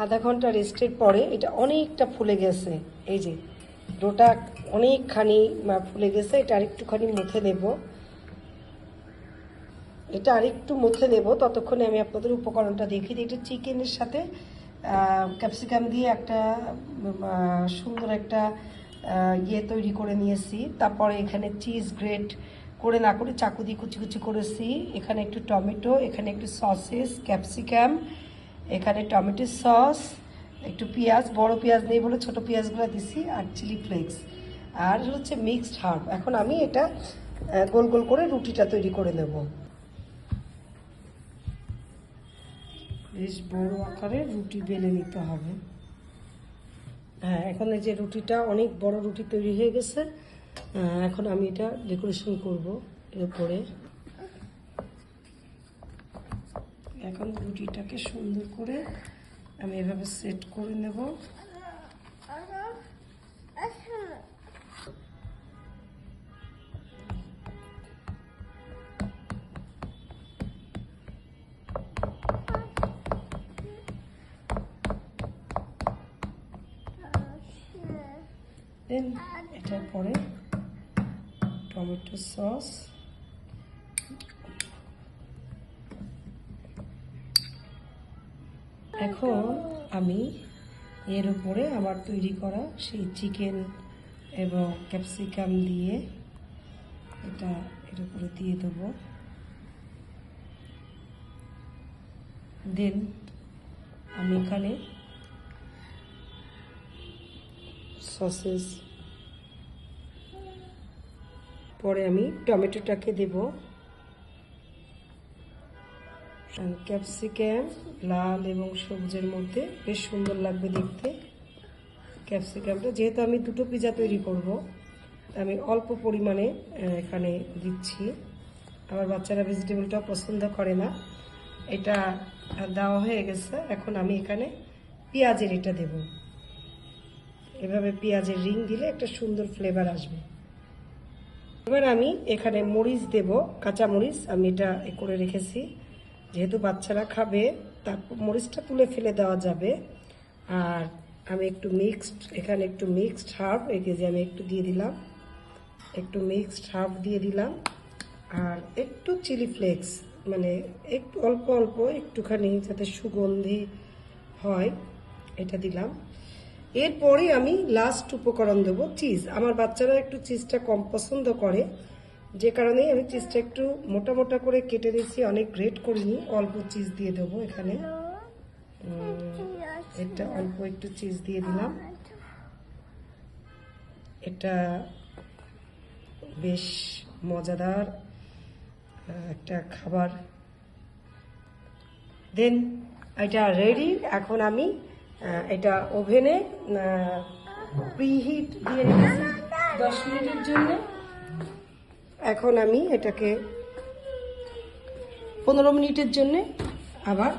আধা ঘন্টা রেস্টের পরে এটা অনেকটা ফুলে গেছে। এই যে ডোটা অনেকখানি ফুলে গেছে। এটা আরেকটুখানি মুথে নেব। এটা আরেকটু মুথে নেব। ততক্ষণে আমি আপনাদের উপকরণটা দেখিয়ে দিই। এটা চিকেনের সাথে ক্যাপসিকাম দিয়ে একটা সুন্দর একটা ইয়ে তৈরি করে নিয়েছি। তারপরে এখানে চিজ গ্রেট করে না করে চাকু দিয়ে কুচি কুচি করেছি। এখানে একটু টমেটো, এখানে একটু সসেস, ক্যাপসিকাম, এখানে টমেটো সস, একটু পেঁয়াজ, বড় পেঁয়াজ নেই বলে ছোট পেঁয়াজগুলো দিছি, আর চিলি ফ্লেক্স, আর হচ্ছে মিক্সড হার্ব। এখন আমি এটা গোল গোল করে রুটিটা তৈরি করে নেব। বেশ বড় আকারে রুটি বেলে নিতে হবে। হ্যাঁ, এখন এই যে রুটিটা অনেক বড় রুটি তৈরি হয়ে গেছে। এখন আমি এটা ডেকোরেশন করব এর উপরে। এখন রুটিটাকে সুন্দর করে আমি এভাবে সেট করে নেব। দেন এটার পরে টমেটো সস, এখন আমি এর উপরে আমার তৈরি করা সেই চিকেন এবং ক্যাপসিকাম দিয়ে এটা এর উপরে দিয়ে দেবো। দেন আমি এখানে সসেস, পরে আমি টমেটোটাকে দেব। ক্যাপসিকাম লাল এবং সবুজের মধ্যে বেশ সুন্দর লাগবে দেখতে ক্যাপসিকামটা। যেহেতু আমি দুটো পিৎজা তৈরি করব, আমি অল্প পরিমাণে এখানে দিচ্ছি। আমার বাচ্চারা ভেজিটেবলটাও পছন্দ করে না। এটা দেওয়া হয়ে গেছে। এখন আমি এখানে পেঁয়াজের এটা দেব। এভাবে পেঁয়াজের রিং দিলে একটা সুন্দর ফ্লেভার আসবে। এবার আমি এখানে মরিচ দেব, কাঁচা মরিচ আমি এটা করে রেখেছি। যেহেতু বাচ্চারা খাবে, তারপর মরিচটা তুলে ফেলে দেওয়া যাবে। আর আমি একটু এখানে একটু মিক্সড হার্ব যে আমি একটু দিয়ে দিলাম, একটু মিক্সড হার্ব দিয়ে দিলাম। আর একটু চিলি ফ্লেক্স, মানে একটু অল্প অল্প একটুখানি যাতে সুগন্ধি হয়, এটা দিলাম। এরপরে আমি লাস্ট উপকরণ দেবো চিজ। আমার বাচ্চারা একটু চিজটা কম পছন্দ করে, যে কারণে আমি চিজটা একটু মোটা মোটা করে কেটে দিয়েছি, অনেক গ্রেট করিনি। অল্প চিজ দিয়ে দেবো এখানে। এটা অল্প একটু চিজ দিয়ে দিলাম। এটা বেশ মজাদার একটা খাবার। দেন এটা রেডি। এখন আমি এটা ওভেনে প্রিহিট দিয়ে রেখেছি 10 মিনিটের জন্য। এখন আমি এটাকে 15 মিনিটের জন্য আবার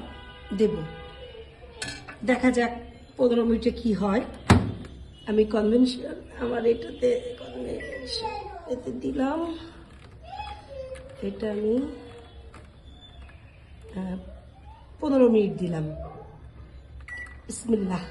দেব। দেখা যাক 15 মিনিটে কি হয়। আমি কনভেনশন আমার এটাতে এতে দিলাম। এটা আমি 15 মিনিট দিলাম। বিসমিল্লাহ।